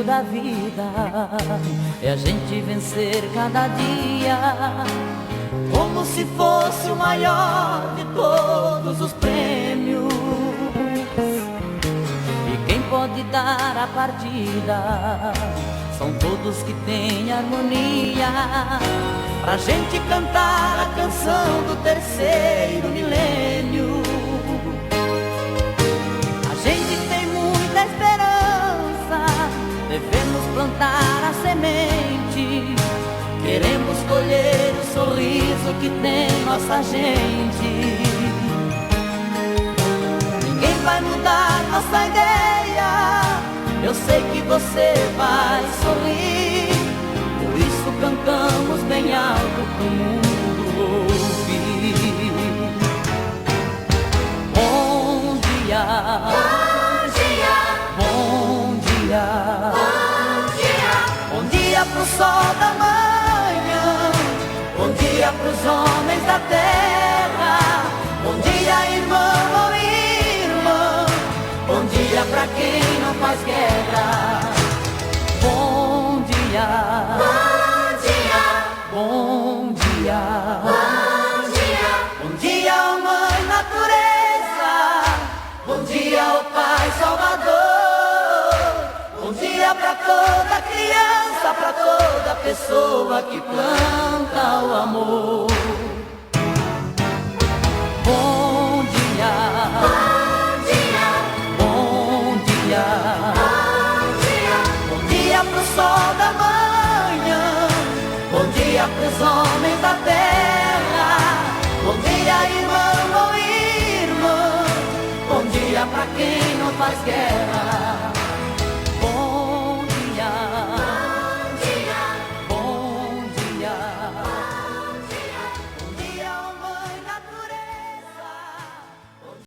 da vida é a gente vencer cada dia, como se fosse o maior de todos os prêmios. E quem pode dar a partida são todos que têm harmonia, pra gente cantar a canção do terceiro milênio. A gente tem muita esperança, devemos plantar a semente, queremos colher o sorriso que tem nossa gente. Ninguém vai mudar nossa ideia, eu sei que você vai sorrir, por isso cantamos bem alto pro mundo ouvir. Bom dia, Bom dia, bom dia, bom dia, bom dia pro sol da manhã, bom dia pros homens da terra, bom dia irmão ou irmã, bom dia pra quem não faz guerra. Bom dia, bom dia, bom dia, bom dia, bom dia, ó Mãe Natureza, bom dia, ó Pai Salvador, bom dia pra toda criança, pra toda pessoa que planta o amor. Bom dia, bom dia, bom dia, bom dia pro sol da manhã, bom dia pros homens da terra, bom dia irmão ou irmã, bom dia pra quem não faz guerra.